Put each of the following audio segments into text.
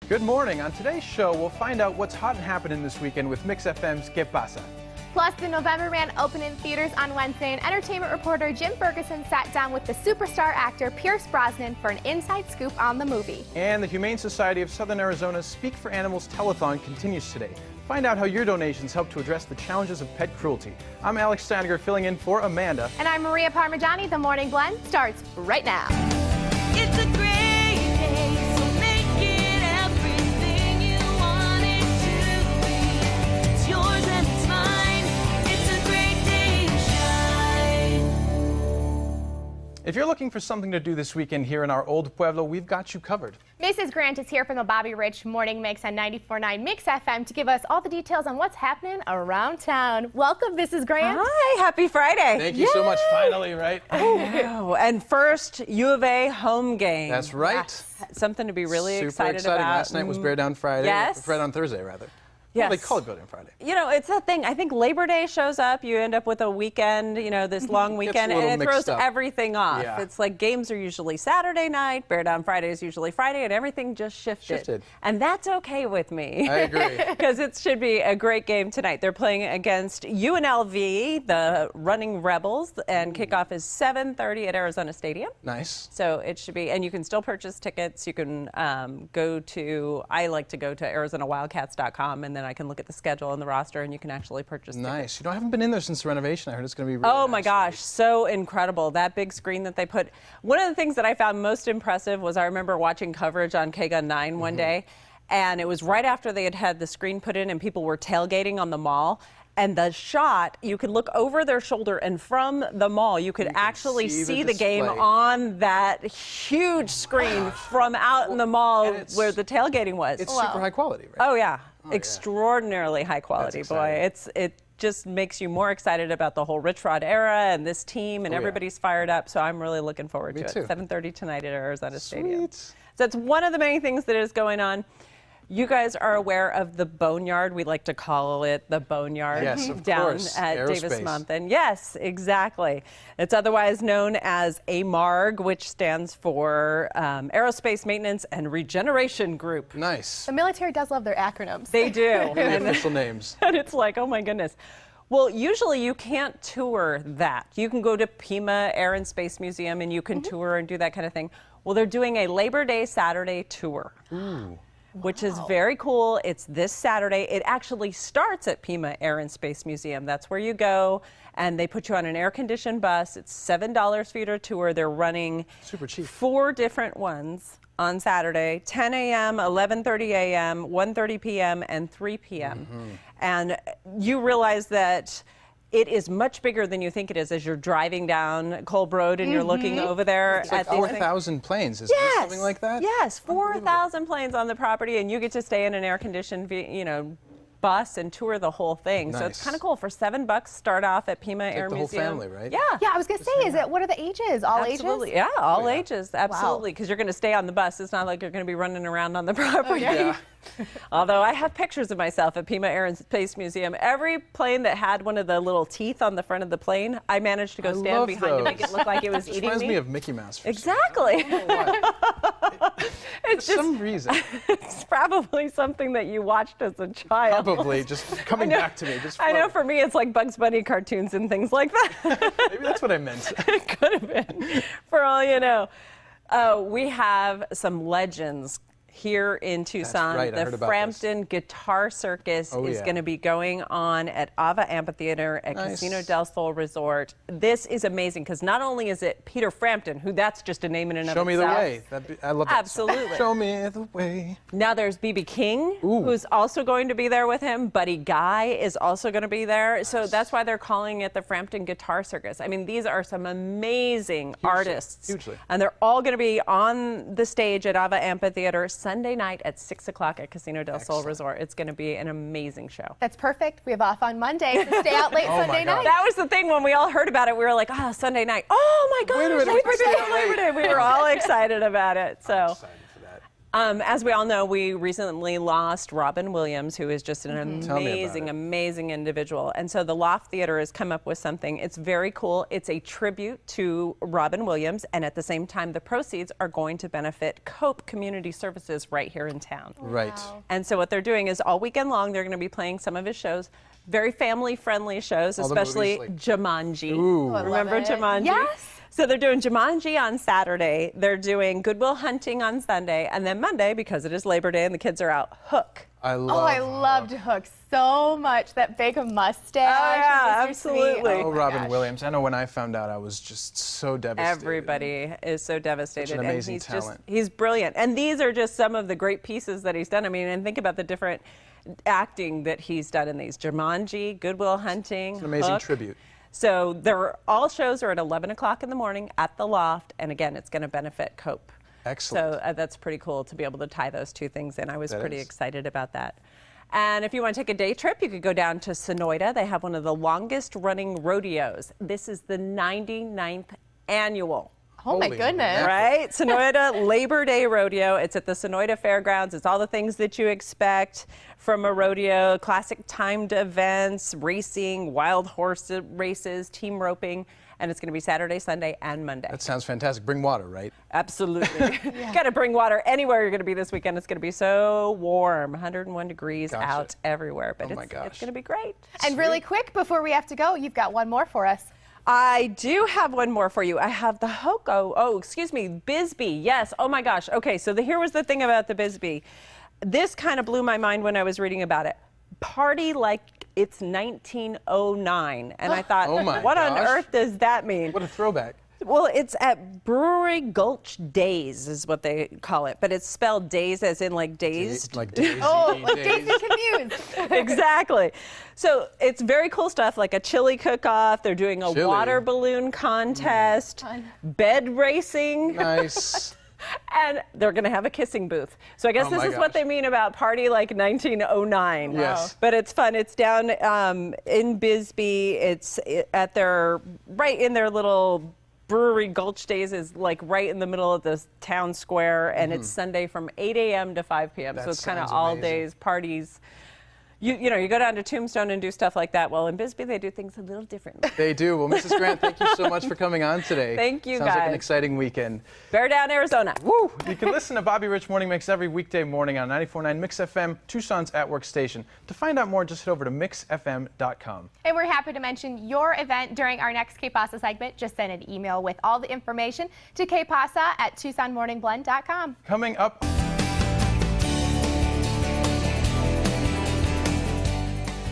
Good morning. On today's show, we'll find out what's hot and happening this weekend with Mix FM's Que Pasa. Plus, the November Man opened in theaters on Wednesday, and entertainment reporter Jim Ferguson sat down with the superstar actor Pierce Brosnan for an inside scoop on the movie. And the Humane Society of Southern Arizona's Speak for Animals telethon continues today. Find out how your donations help to address the challenges of pet cruelty. I'm Alex Steiniger filling in for Amanda. And I'm Maria Parmigiani. The Morning Blend starts right now. It's a great day, so make it everything you want it to be. It's yours and it's mine. It's a great day to shine. If you're looking for something to do this weekend here in our old Pueblo, we've got you covered. Mrs. Grant is here from the Bobby Rich Morning Mix on 94.9 Mix FM to give us all the details on what's happening around town. Welcome, Mrs. Grant. Hi, happy Friday. Thank you so much. Finally, right? Oh, and first, U of A home game. That's right. Yes. Something to be really Super excited exciting. about. Last night was Bear Down Friday. Yes. Bear Down Thursday, rather. Yes. Well, they call it Bear Down Friday. You know, it's that thing. I think Labor Day shows up. You end up with a weekend, you know, this long weekend, a little and it throws mixed up. everything off. Yeah. It's like games are usually Saturday night, Bear Down Friday is usually Friday, and everything just shifted. And that's okay with me. I agree. Because it should be a great game tonight. They're playing against UNLV, the Running Rebels, and kickoff is 7:30 at Arizona Stadium. Nice. So it should be, and you can still purchase tickets. You can I like to go to ArizonaWildcats.com, and then I can look at the schedule and the roster, and you can actually purchase tickets. Nice. You know, I haven't been in there since the renovation. I heard it's going to be really Oh my nice. gosh, so incredible. That big screen that they put. One of the things that I found most impressive was I remember watching coverage on KGUN 9 one day, and it was right after they had had the screen put in and people were tailgating on the mall. And the shot, you could look over their shoulder, and from the mall, you could actually see the game display. on that huge screen from out in the mall where the tailgating was. It's super high quality, right? Oh yeah, extraordinarily high quality, That's boy. exciting. It just makes you more excited about the whole Rich Rod era and this team, and everybody's fired up. So I'm really looking forward to it. too. 7:30 tonight at Arizona Stadium. Sweet. So that's one of the many things that is going on. You guys are aware of the Boneyard. We like to call it the Boneyard Yes, of down course. at Davis Aerospace. Mountain. Yes, exactly. It's otherwise known as AMARG, which stands for Aerospace Maintenance and Regeneration Group. Nice. The military does love their acronyms. They do. Really official names. And it's like, oh my goodness. Well, usually you can't tour that. You can go to Pima Air and Space Museum and you can tour and do that kind of thing. Well, they're doing a Labor Day Saturday tour. Ooh. Which is very cool. It's this Saturday. It actually starts at Pima Air and Space Museum. That's where you go, and they put you on an air-conditioned bus. It's $7 for you to tour. They're running Super cheap. 4 different ones on Saturday, 10 a.m., 11:30 a.m., 1:30 p.m., and 3 p.m. And you realize that it is much bigger than you think it is as you're driving down Kolb Road and you're looking over there It's like at these things. 4,000 planes, isn't it? Something like that? Yes, 4,000 planes on the property, and you get to stay in an air-conditioned, bus and tour the whole thing. So it's Nice. kind of cool. For $7, start off at Pima Air the whole Museum. family, right? Yeah. Yeah, I was going to say, what are the ages? All Absolutely. ages? Yeah, all yeah. ages. Absolutely. Because you're going to stay on the bus. It's not like you're going to be running around on the property. Yeah. Although I have pictures of myself at Pima Air and Space Museum. Every plane that had one of the little teeth on the front of the plane, I managed to go stand love behind to make those. it look like it was It eating reminds me. me of Mickey Mouse. For Exactly. some reason. I don't know why. It's For some reason. It's probably something that you watched as a child. Probably just coming back to me. Just I know floating. for me it's like Bugs Bunny cartoons and things like that. Maybe that's what I meant. It could have been, for all you know. We have some legends here in Tucson. right, I heard The about Frampton Guitar Circus is yeah. going to be going on at Ava Amphitheater at Nice. Casino del Sol Resort. This is amazing because not only is it Peter Frampton, who that's just a name in and Show of me the itself. way. I love that song. Absolutely. Show me the way. Now there's B.B. King, Ooh. who's also going to be there with him. Buddy Guy is also going to be there. So that's why they're calling it the Frampton Guitar Circus. I mean, these are some amazing artists. Hugely. And they're all going to be on the stage at Ava Amphitheater Sunday night at 6 o'clock at Casino del Sol Resort. It's going to be an amazing show. That's perfect. We have off on Monday, so stay out late Oh my Sunday God. night. That was the thing when we all heard about it. We were like, oh, Sunday night. Oh my Wait a gosh, minute, Labor we Day, can stay Labor late. Day. We were all excited about it. So. Excited for that. As we all know, we recently lost Robin Williams, who is just an Tell me about amazing, it. amazing individual. And so the Loft Theater has come up with something. It's very cool. It's a tribute to Robin Williams, and at the same time, the proceeds are going to benefit Cope Community Services right here in town. Right. And so what they're doing is all weekend long, they're going to be playing some of his shows. Very family-friendly shows, All the especially movies, like- Jumanji. Ooh. I love Remember it. Jumanji? Yes. So they're doing Jumanji on Saturday. They're doing Goodwill Hunting on Sunday. And then Monday, because it is Labor Day and the kids are out, Hook. I love. Oh, I loved Hook so much. That big mustache. Oh, yeah, and Mr. Sweet. absolutely. Oh, my Robin gosh. Williams. I know when I found out, I was just so devastated. Everybody is so devastated. Such an amazing and talent. He's brilliant. And these are just some of the great pieces that he's done. I mean, and think about the different acting that he's done in these. Jumanji, Goodwill Hunting, It's an amazing Hook. tribute. So all shows are at 11 o'clock in the morning at the Loft. And again, it's going to benefit Cope. Excellent. So that's pretty cool to be able to tie those two things in. I was That pretty is. excited about that. And if you want to take a day trip, you could go down to Sonoyta. They have one of the longest running rodeos. This is the 99th annual. Oh, my Holy goodness. mackerel. Right? Sonoyta Labor Day Rodeo. It's at the Sonoyta Fairgrounds. It's all the things that you expect from a rodeo, classic timed events, racing, wild horse races, team roping. And it's going to be Saturday, Sunday, and Monday. That sounds fantastic. Bring water, right? Absolutely. Got to bring water anywhere you're going to be this weekend. It's going to be so warm, 101 degrees Gotcha. out everywhere. But Oh my it's gosh. going to be great. And really quick, before we have to go, you've got one more for us. I do have one more for you. I have the Bisbee. Yes. Oh my gosh. Okay. So here was the thing about the Bisbee. This kind of blew my mind when I was reading about it. Party like it's 1909. And I thought, Oh my what on gosh. earth does that mean? What a throwback. Well, it's at Brewery Gulch Days is what they call it, but it's spelled days as in like dazed. Like daisy. Oh, like Daisy confused. Exactly. So it's very cool stuff, like a chili cook-off. They're doing a Chili. water balloon contest, Fun. bed racing, Nice. and they're going to have a kissing booth. So I guess Oh this my is what gosh. they mean about party like 1909. Yes. But it's fun. It's down in Bisbee. It's at right in their little Brewery Gulch Days is like right in the middle of the town square, and it's Sunday from 8 a.m. to 5 p.m. That So it's kind of sounds all amazing. days parties. You know, you go down to Tombstone and do stuff like that. Well, in Bisbee, they do things a little differently. They do. Well, Mrs. Grant, thank you so much for coming on today. Thank you, Sounds like an guys. exciting weekend. Bear Down, Arizona. Woo! You can listen to Bobby Rich Morning Mix every weekday morning on 94.9 Mix FM, Tucson's at work station. To find out more, just head over to mixfm.com. And we're happy to mention your event during our next KPASA segment. Just send an email with all the information to kpasa@TucsonMorningBlend.com. Coming up.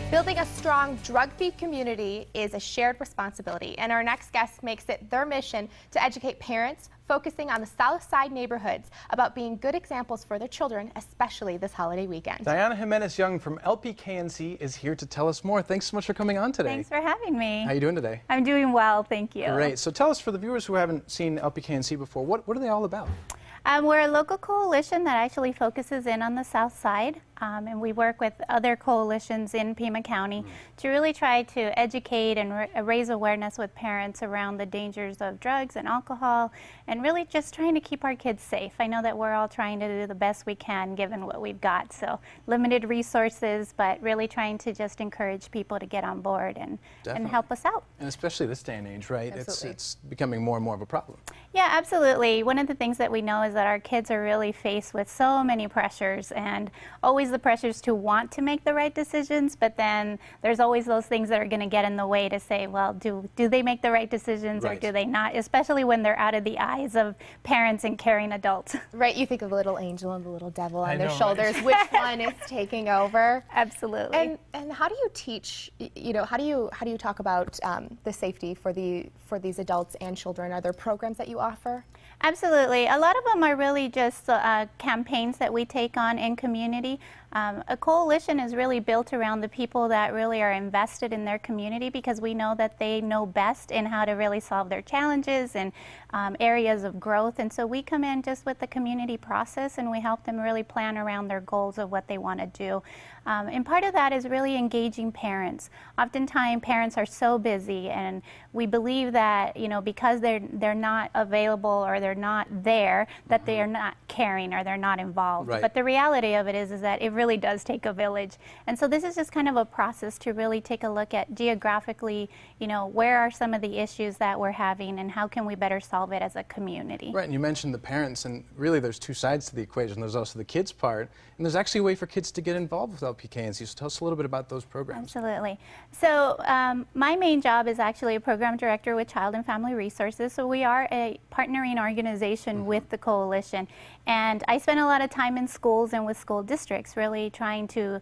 Building a strong drug-free community is a shared responsibility, and our next guest makes it their mission to educate parents focusing on the South Side neighborhoods about being good examples for their children, especially this holiday weekend. Diana Jimenez-Young from LPKNC is here to tell us more. Thanks so much for coming on today. Thanks for having me. How you doing today? I'm doing well, thank you. Great. So tell us, for the viewers who haven't seen LPKNC before, what are they all about? We're a local coalition that actually focuses in on the South Side, and we work with other coalitions in Pima County to really try to educate and raise awareness with parents around the dangers of drugs and alcohol, and really just trying to keep our kids safe. I know that we're all trying to do the best we can given what we've got, so limited resources, but really trying to just encourage people to get on board and Definitely. help us out. And especially this day and age, right? Absolutely. It's becoming more and more of a problem. Yeah, absolutely. One of the things that we know is that our kids are really faced with so many pressures, and always the pressures to want to make the right decisions, but then there's always those things that are going to get in the way to say, well, do they make the right decisions or Right. do they not, especially when they're out of the eyes of parents and caring adults. Right, you think of the little angel and the little devil on I their know, right? shoulders. Which one is taking over? Absolutely. And how do you teach? You know, how do you talk about the safety for these adults and children? Are there programs that you offer? Absolutely. A lot of them are really just campaigns that we take on in community. A coalition is really built around the people that really are invested in their community, because we know that they know best in how to really solve their challenges and areas of growth. And so we come in just with the community process and we help them really plan around their goals of what they want to do. And part of that is really engaging parents. Oftentimes parents are so busy, and we believe that, you know, because they're not available or they're not there, that they are not caring or they're not involved. Right. But the reality of it is that it really does take a village. And so this is just kind of a process to really take a look at geographically, you know, where are some of the issues that we're having and how can we better solve it as a community. Right, and you mentioned the parents, and really there's two sides to the equation. There's also the kids part, and there's actually a way for kids to get involved with LPKNC. So tell us a little bit about those programs. Absolutely. So my main job is actually a program director with Child and Family Resources. So we are a partnering organization with the coalition. And I spend a lot of time in schools and with school districts really trying to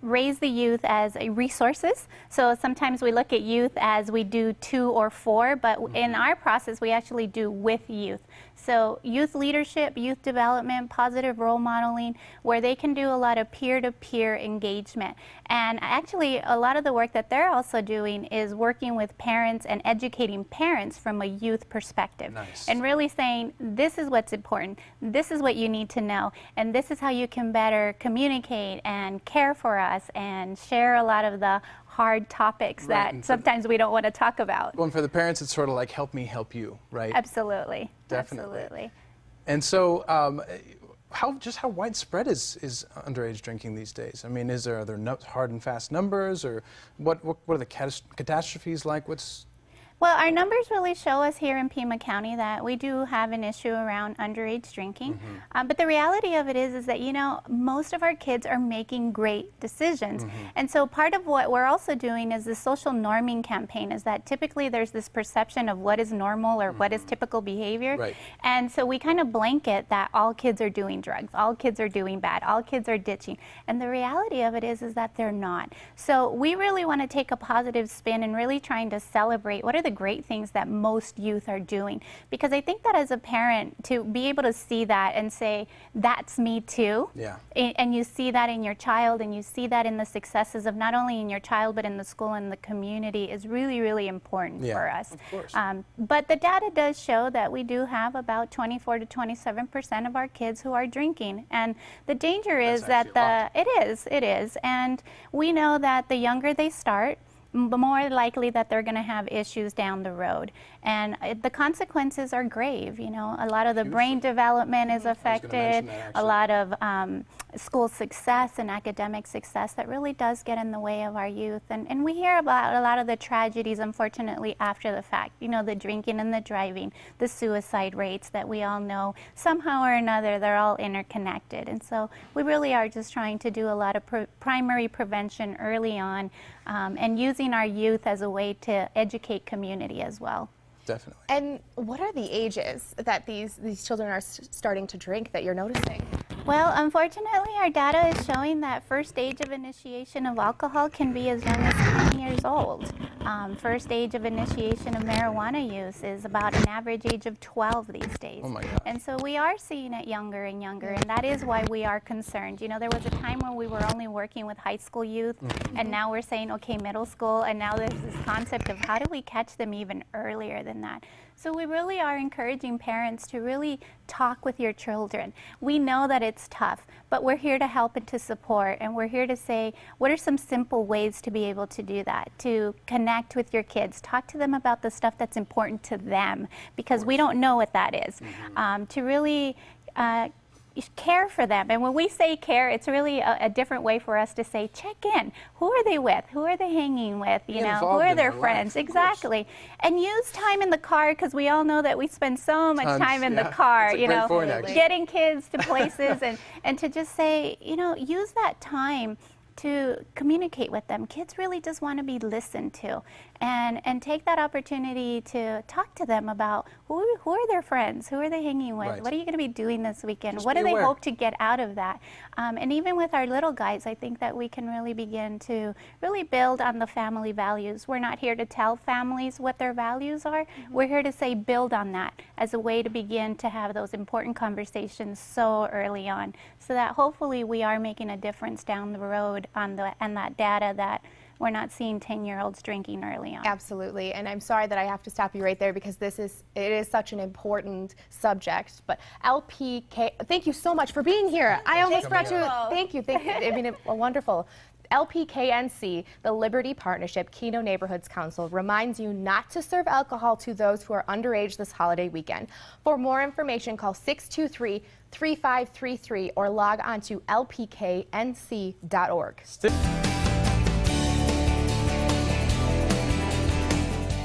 raise the youth as resources. So sometimes we look at youth as we do 2 or 4, but in our process we actually do with youth. So youth leadership, youth development, positive role modeling, where they can do a lot of peer-to-peer engagement. And actually a lot of the work that they're also doing is working with parents and educating parents from a youth perspective. Nice. And really saying, this is what's important, this is what you need to know, and this is how you can better communicate and care for us and share a lot of the hard topics Right, that sometimes we don't want to talk about. Well, and for the parents, it's sort of like help me help you, right? Absolutely. Definitely. Absolutely. And so, how widespread is underage drinking these days? I mean, are there hard and fast numbers, or what are the catastrophes like? Well, our numbers really show us here in Pima County that we do have an issue around underage drinking. But the reality of it is that, you know, most of our kids are making great decisions. And so part of what we're also doing is the social norming campaign, is that typically there's this perception of what is normal or what is typical behavior. Right. And so we kind of blanket that all kids are doing drugs, all kids are doing bad, all kids are ditching. And the reality of it is that they're not. So we really want to take a positive spin and really trying to celebrate what are the great things that most youth are doing. Because I think that as a parent, to be able to see that and say, that's me too. Yeah. And you see that in your child, and you see that in the successes of not only in your child, but in the school and the community is really, really important for us. Of course. But the data does show that we do have about 24 to 27% of our kids who are drinking. And the danger is That's that actually it is. And we know that the younger they start, the more likely that they're going to have issues down the road. And the consequences are grave. You know, a lot of the brain development is affected, a lot of school success and academic success that really does get in the way of our youth. And we hear about a lot of the tragedies, unfortunately, after the fact. You know, the drinking and the driving, the suicide rates that we all know, somehow or another, they're all interconnected. And so we really are just trying to do a lot of primary prevention early on, and using our youth as a way to educate community as well. Definitely. And what are the ages that these children are starting to drink that you're noticing? Well, unfortunately, our data is showing that first age of initiation of alcohol can be as young as 10 years old. First age of initiation of marijuana use is about an average age of 12 these days. Oh my gosh. And so we are seeing it younger and younger, and that is why we are concerned. You know, there was a time when we were only working with high school youth, and now we're saying, okay, middle school, and now there's this concept of how do we catch them even earlier than that. So we really are encouraging parents to really talk with your children. We know that it's tough, but we're here to help and to support, and we're here to say, what are some simple ways to be able to do that, to connect with your kids, talk to them about the stuff that's important to them, because we don't know what that is, to really care for them. And when we say care, it's really a different way for us to say, check in. Who are they with? Who are they hanging with? You know, who are their friends? Exactly. And use time in the car, because we all know that we spend so much time in the car, It's a you great know, point, actually. getting kids to places and to just say, you know, use that time to communicate with them. Kids really just want to be listened to, and take that opportunity to talk to them about who are their friends, who are they hanging with, Right. what are you going to be doing this weekend, Just what be do they aware. hope to get out of that. And even with our little guys, I think that we can really begin to really build on the family values. We're not here to tell families what their values are. We're here to say build on that as a way to begin to have those important conversations so early on, so that hopefully we are making a difference down the road on that data that we're not seeing 10-year-olds drinking early on. Absolutely, and I'm sorry that I have to stop you right there because it is such an important subject. But LPK, thank you so much for being here. I almost brought you. Thank you. I mean, wonderful. LPKNC, the Liberty Partnership Keno Neighborhoods Council, reminds you not to serve alcohol to those who are underage this holiday weekend. For more information, call 623-3533 or log on to lpknc.org.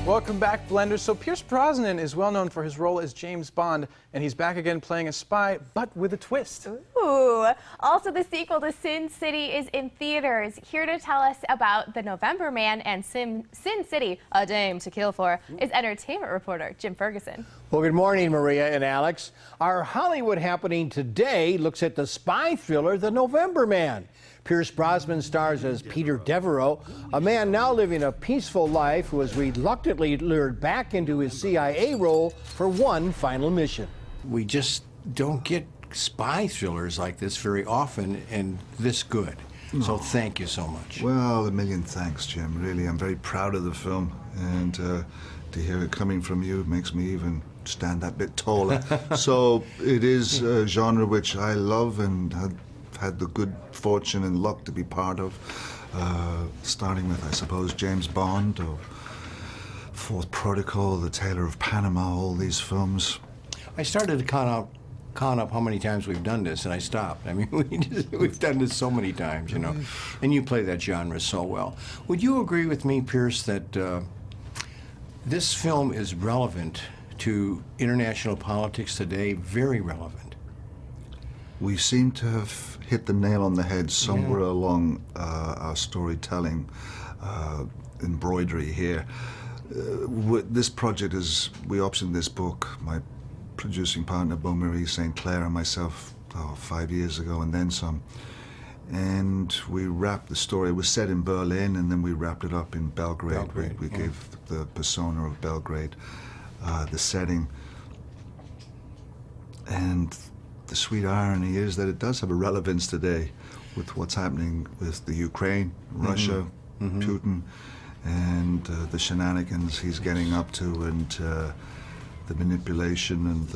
Welcome back, Blenders. So Pierce Brosnan is well known for his role as James Bond, and he's back again playing a spy, but with a twist. Ooh. Also, the sequel to Sin City is in theaters. Here to tell us about The November Man and Sin City, A Dame to Kill For, is entertainment reporter Jim Ferguson. Well, good morning, Maria and Alex. Our Hollywood happening today looks at the spy thriller, The November Man. Pierce Brosnan stars as Peter Devereaux, a man now living a peaceful life who was reluctantly lured back into his CIA role for one final mission. We just don't get spy thrillers like this very often and this good. So thank you so much. Well, a million thanks, Jim. Really, I'm very proud of the film, and to hear it coming from you makes me even stand that bit taller. So it is a genre which I love and had the good fortune and luck to be part of, starting with, I suppose, James Bond or Fourth Protocol, The Tailor of Panama, all these films. I started to count up how many times we've done this, and I stopped. I mean, we've done this so many times, you know, and you play that genre so well. Would you agree with me, Pierce, that this film is relevant to international politics today, very relevant? We seem to have hit the nail on the head somewhere along our storytelling embroidery here. This project is, we optioned this book, my producing partner, Beau Marie St. Clair, and myself 5 years ago, and then some. And we wrapped the story. It was set in Berlin, and then we wrapped it up in Belgrade. We gave the persona of Belgrade the setting. And the sweet irony is that it does have a relevance today with what's happening with the Ukraine, Russia, Putin, and the shenanigans he's getting up to, and the manipulation and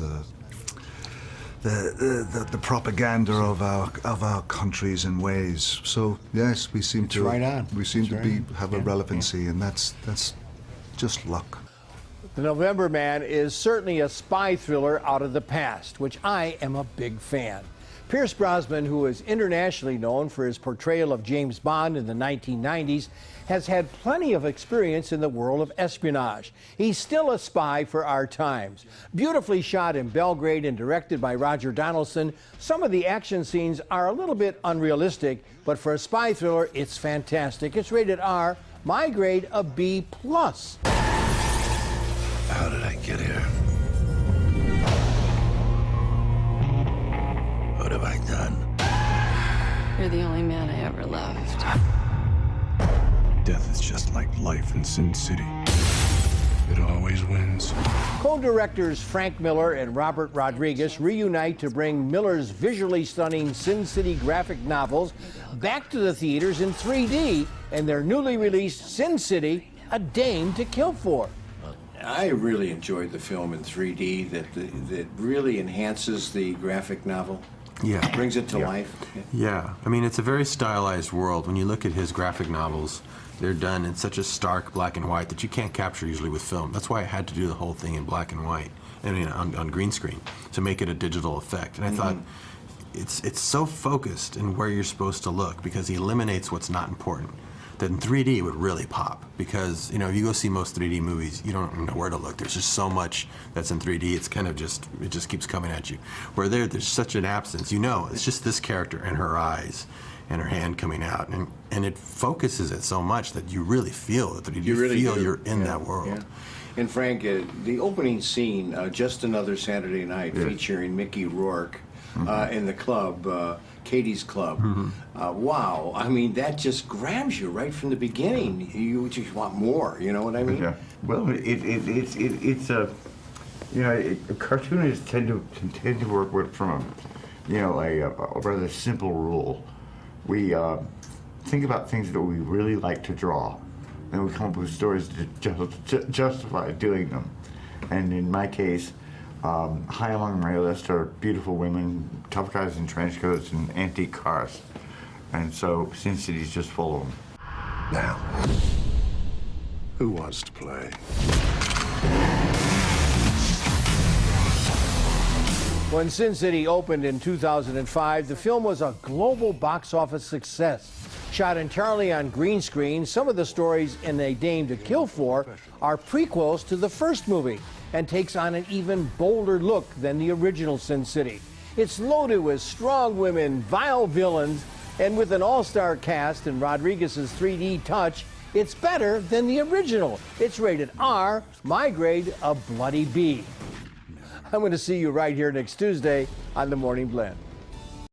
the propaganda of our countries and ways. So yes, we seem to have a relevancy, and that's just luck. The November Man is certainly a spy thriller out of the past, which I am a big fan. Pierce Brosnan, who is internationally known for his portrayal of James Bond in the 1990s, has had plenty of experience in the world of espionage. He's still a spy for our times. Beautifully shot in Belgrade and directed by Roger Donaldson, some of the action scenes are a little bit unrealistic, but for a spy thriller, it's fantastic. It's rated R, my grade a B+. How did I get here? What have I done? You're the only man I ever loved. Death is just like life in Sin City. It always wins. Co-directors Frank Miller and Robert Rodriguez reunite to bring Miller's visually stunning Sin City graphic novels back to the theaters in 3D in their newly released Sin City, A Dame to Kill For. I really enjoyed the film in 3D that really enhances the graphic novel. Yeah. Brings it to life. Yeah. I mean, it's a very stylized world. When you look at his graphic novels, they're done in such a stark black and white that you can't capture usually with film. That's why I had to do the whole thing in black and white, I mean, on green screen, to make it a digital effect. And I thought, it's so focused in where you're supposed to look because he eliminates what's not important. That in 3D would really pop because, you know, if you go see most 3D movies, you don't know where to look. There's just so much that's in 3D. It's kind of just, it just keeps coming at you. Where there's such an absence. You know, it's just this character and her eyes and her hand coming out. And it focuses it so much that you really feel it, that you really feel you're in that world. Yeah. And Frank, the opening scene, Just Another Saturday Night, featuring Mickey Rourke in the club, Katie's Club. Wow, I mean, that just grabs you right from the beginning. You just want more, you know what I mean? Yeah. Well, it's a, you know, cartoonists tend to work from a, you know, a rather simple rule. We think about things that we really like to draw, and we come up with stories to justify doing them. And in my case, high among my list are beautiful women, tough guys in trench coats, and antique cars. And so Sin City's just full of them. Now, who wants to play? When Sin City opened in 2005, the film was a global box office success. Shot entirely on green screen, some of the stories in A Dame to Kill For are prequels to the first movie and takes on an even bolder look than the original Sin City. It's loaded with strong women, vile villains, and with an all-star cast and Rodriguez's 3D touch, it's better than the original. It's rated R, my grade a bloody B. I'm going to see you right here next Tuesday on The Morning Blend.